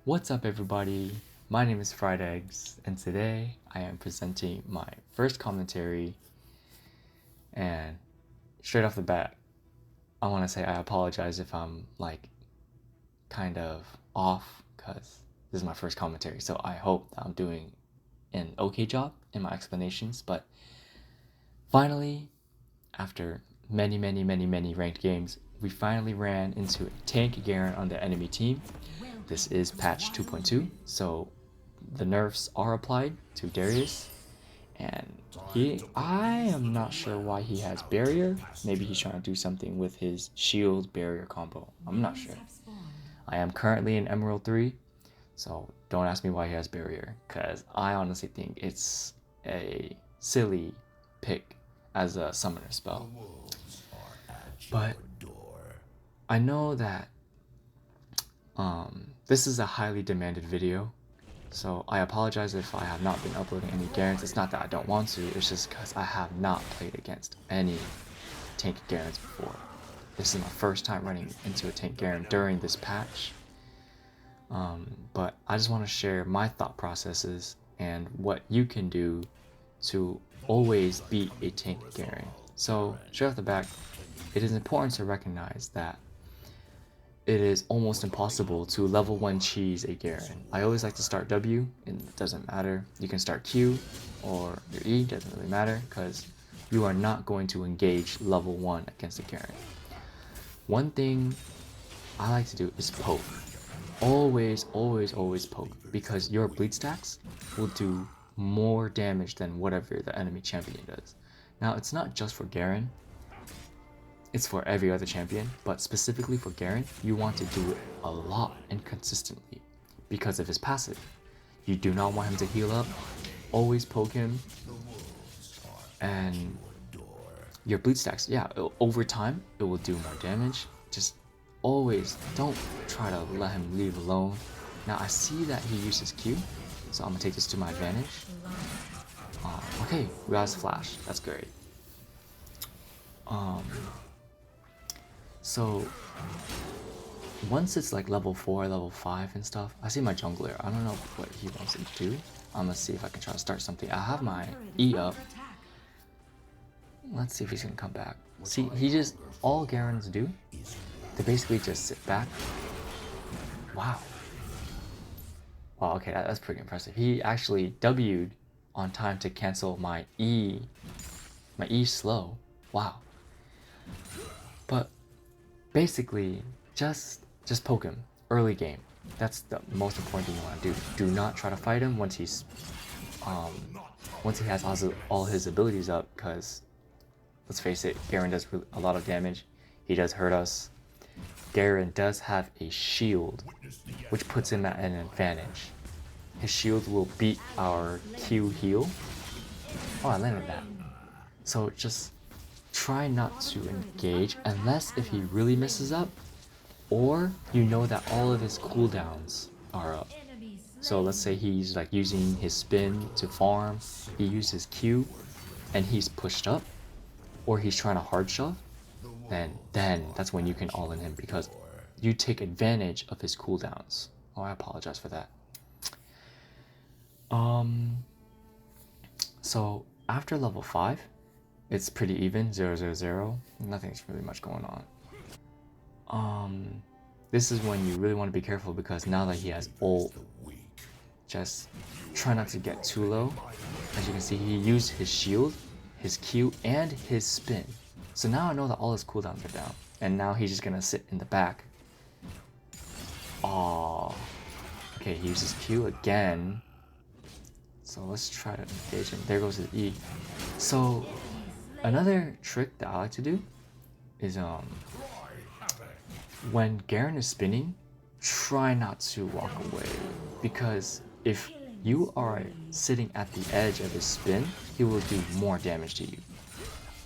What's up everybody, my name is Fried Eggs and today I am presenting my first commentary, and straight off the bat I want to say I apologize if I'm kind of off because this is my first commentary, so I hope that I'm doing an okay job in my explanations. But finally, after many ranked games, we finally ran into a tank Garen on the enemy team. This is patch 2.2, so the nerfs are applied to Darius, and I am not sure why he has barrier. Maybe he's trying to do something with his shield barrier combo. I'm not sure. I am currently in Emerald 3, so don't ask me why he has barrier, because I honestly think it's a silly pick as a summoner spell. But I know that this is a highly demanded video, so I apologize if I have not been uploading any Garens. It's not that I don't want to, it's just because I have not played against any tank Garens before. This is my first time running into a tank Garen during this patch. But I just want to share my thought processes and what you can do to always beat a tank Garen. So straight off the bat, it is important to recognize that it is almost impossible to level 1 cheese a Garen. I always like to start W, and it doesn't matter. You can start Q or your E, doesn't really matter, because you are not going to engage level 1 against a Garen. One thing I like to do is poke. Always poke, because your bleed stacks will do more damage than whatever the enemy champion does. Now, it's not just for Garen, it's for every other champion, but specifically for Garen, you want to do it a lot and consistently because of his passive. You do not want him to heal up, always poke him, and your bleed stacks, yeah, over time, it will do more damage. Just always don't try to let him leave alone. Now, I see that he uses Q, so I'm gonna take this to my advantage. Okay, we got his flash, that's great. So once it's like level 4, level 5 and stuff, I see my jungler. I don't know what he wants to do. I'm gonna see if I can try to start something. I have my E up. Let's see if he's gonna come back. See, all Garens do, they basically just sit back. Wow, okay, that's pretty impressive. He actually W'd on time to cancel my E slow. Wow. But basically, just poke him early game. That's the most important thing you want to do. Do not try to fight him once he has all his abilities up, because let's face it, Garen does a lot of damage. He does hurt us. Garen does have a shield, which puts him at an advantage. His shield will beat our Q heal. Oh, I landed that. So just try not to engage unless if he really messes up, or you know that all of his cooldowns are up. So let's say he's like using his spin to farm, he uses Q and he's pushed up, or he's trying to hard shove, then that's when you can all in him, because you take advantage of his cooldowns. Oh, I apologize for that. So after level 5, it's pretty even, 0-0-0. Nothing's really much going on. This is when you really want to be careful, because now that he has ult, just try not to get too low. As you can see, he used his shield, his Q, and his spin. So now I know that all his cooldowns are down, and now he's just gonna sit in the back. Oh, okay, he uses Q again. So let's try to engage him. There goes his E. So another trick that I like to do is when Garen is spinning, try not to walk away, because if you are sitting at the edge of his spin, he will do more damage to you.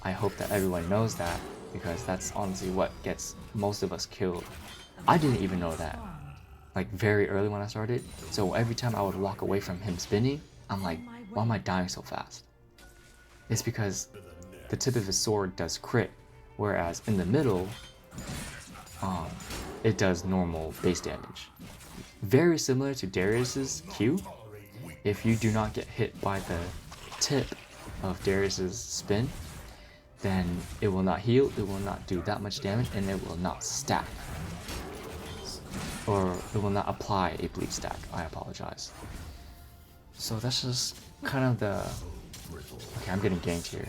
I hope that everyone knows that, because that's honestly what gets most of us killed. I didn't even know that, like very early when I started. So every time I would walk away from him spinning, I'm like, why am I dying so fast? It's because the tip of his sword does crit, whereas in the middle, it does normal base damage. very similar to Darius's Q. If you do not get hit by the tip of Darius's spin, then it will not heal, it will not do that much damage, and it will not stack. Or it will not apply a bleed stack, I apologize. So that's just kind of the... Okay, I'm getting ganked here.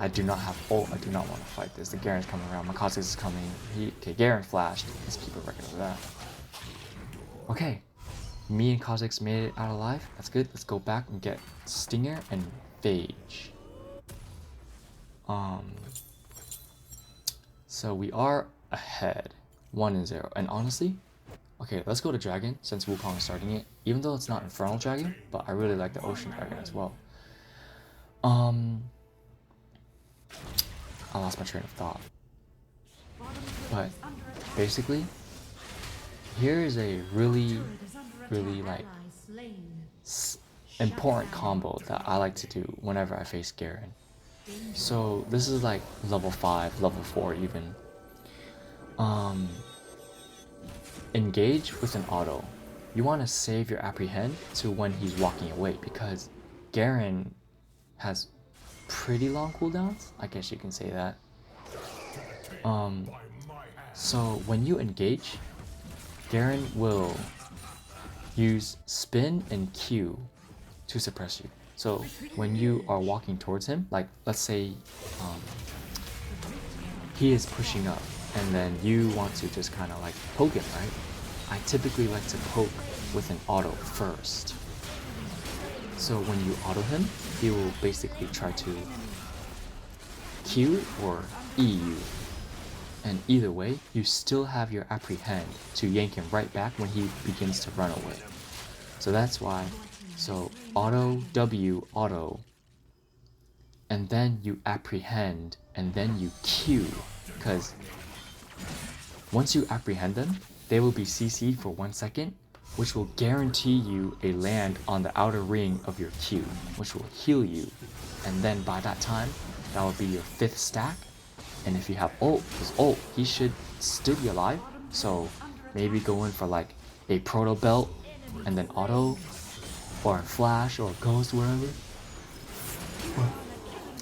I do not have ult, I do not want to fight this. The Garen's coming around, my Kha'Zix is coming. Okay, Garen flashed. Let's keep a record of that. Okay, me and Kha'Zix made it out alive. That's good. Let's go back and get Stinger and Phage. So we are ahead, 1-0. And honestly, okay, let's go to Dragon since Wukong is starting it. Even though it's not Infernal Dragon, but I really like the Ocean Dragon as well. I lost my train of thought. But basically, here is a really like important combo that I like to do whenever I face Garen. So this is like level 5, level 4 even. Engage with an auto. You want to save your Apprehend to when he's walking away, because Garen has pretty long cooldowns, I guess you can say that. So when you engage, Garen will use spin and Q to suppress you. So when you are walking towards him, like let's say he is pushing up and then you want to just kind of like poke him, right? I typically like to poke with an auto first. So when you auto him, he will basically try to Q or E you. And either way, you still have your Apprehend to yank him right back when he begins to run away. So that's why, so auto, W, auto, and then you Apprehend, and then you Q, because once you Apprehend them, they will be CC'd for 1 second, which will guarantee you a land on the outer ring of your Q, which will heal you. And then by that time, that will be your 5th stack. And if you have ult, his ult, he should still be alive. So maybe go in for like a proto belt and then auto, or a flash or a ghost, wherever.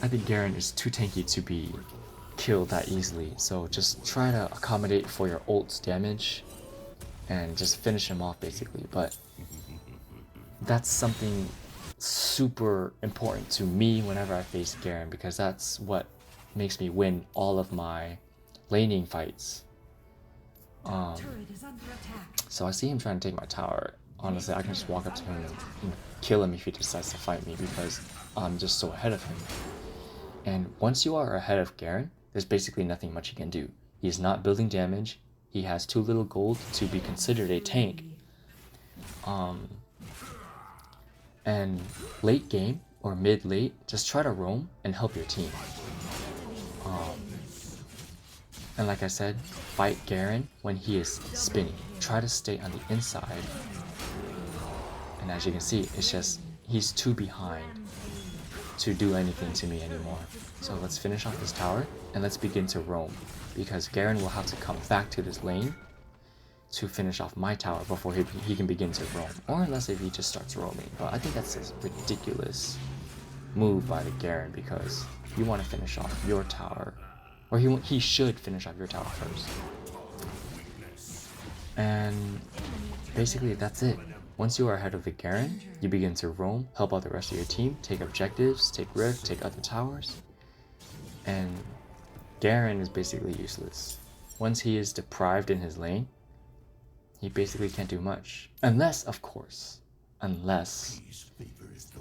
I think Garen is too tanky to be killed that easily. So just try to accommodate for your ult's damage and just finish him off basically. But that's something super important to me whenever I face Garen, because that's what makes me win all of my laning fights. So I see him trying to take my tower. Honestly, I can just walk up to him and kill him if he decides to fight me, because I'm just so ahead of him. And once you are ahead of Garen, there's basically nothing much he can do. He's not building damage. He has too little gold to be considered a tank. And late game or mid-late, just try to roam and help your team. And like I said, fight Garen when he is spinning. Try to stay on the inside. And as you can see, it's just, he's too behind to do anything to me anymore. So let's finish off this tower and let's begin to roam, because Garen will have to come back to this lane to finish off my tower before he can begin to roam. Or unless if he just starts roaming. But I think that's a ridiculous move by the Garen, because you want to finish off your tower, or he should finish off your tower first. And basically that's it. Once you are ahead of the Garen, you begin to roam, help out the rest of your team, take objectives, take rift, take other towers. And Garen is basically useless. Once he is deprived in his lane, he basically can't do much. Unless, of course,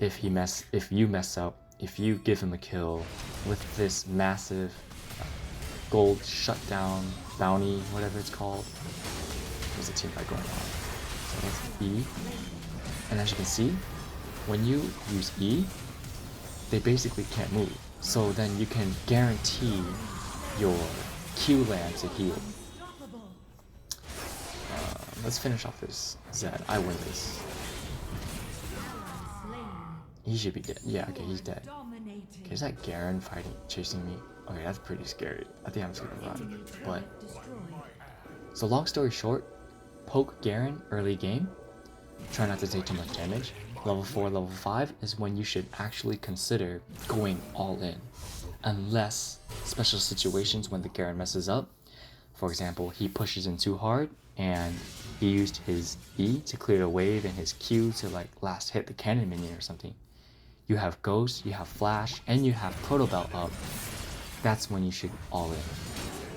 if you mess up, if you give him a kill with this massive gold shutdown bounty, whatever it's called. There's a team fight going on. So that's E. And as you can see, when you use E, they basically can't move. So then you can guarantee your Q land to heal. Let's finish off this Zed. I win this. He should be dead. Yeah, okay, he's dead. Okay, is that Garen chasing me? Okay, that's pretty scary. I think I'm just gonna run. But So long story short, poke Garen early game, try not to take too much damage. Level 4, level 5 is when you should actually consider going all in. Unless special situations when the Garen messes up. For example, he pushes in too hard and he used his E to clear the wave and his Q to like last hit the cannon minion or something. You have Ghost, you have Flash, and you have Proto Belt up. That's when you should all in.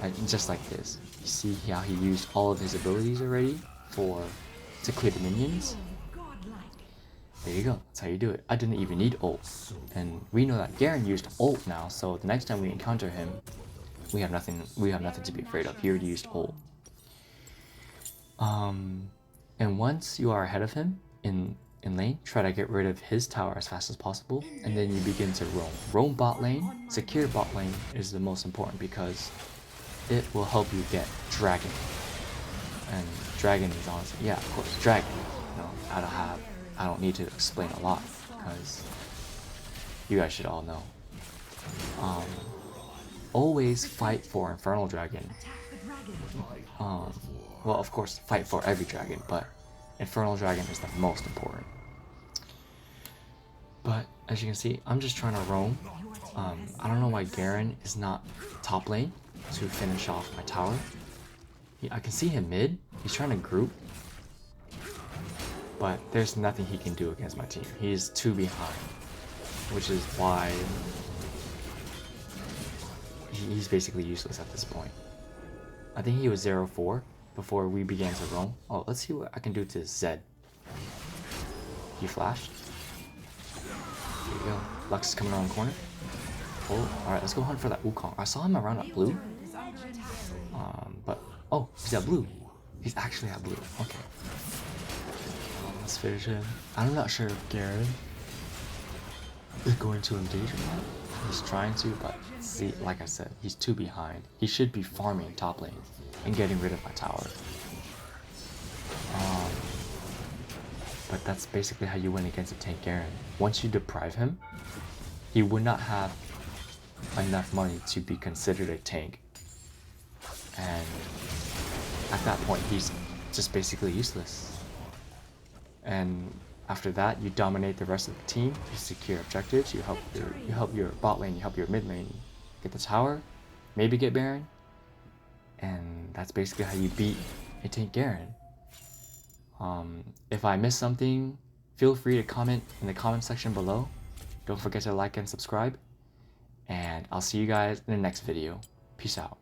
Like, just like this. You see how he used all of his abilities already to clear the minions? There you go, that's how you do it. I didn't even need ult. And we know that Garen used ult now, so the next time we encounter him, we have nothing to be afraid of. He already used ult. And once you are ahead of him in lane, try to get rid of his tower as fast as possible, and then you begin to roam. Roam bot lane. Secure bot lane is the most important because it will help you get Dragon. And Dragon is honestly, yeah, of course, Dragon. You know, I don't need to explain a lot because you guys should all know. Always fight for Infernal Dragon. Well, of course, fight for every dragon, but Infernal Dragon is the most important. But as you can see, I'm just trying to roam. I don't know why Garen is not top lane to finish off my tower. I can see him mid. He's trying to group. But there's nothing he can do against my team. He's 2 behind. Which is why he's basically useless at this point. I think he was 0-4 before we began to roam. Oh, let's see what I can do to Zed. He flashed. There you go. Lux is coming around the corner. Oh, alright, let's go hunt for that Wukong. I saw him around at blue. But, oh, he's at blue. He's actually at blue. Okay. Let's finish him. I'm not sure if Garen is going to engage or not. He's trying to, but see, like I said, he's 2 behind. He should be farming top lane and getting rid of my tower. But that's basically how you win against a tank Garen. Once you deprive him, he would not have enough money to be considered a tank. And at that point, he's just basically useless. And after that, you dominate the rest of the team, you secure objectives, you help your bot lane, you help your mid lane get the tower, maybe get Baron, and that's basically how you beat a tank Garen. If I missed something, feel free to comment in the comment section below. Don't forget to like and subscribe, and I'll see you guys in the next video. Peace out.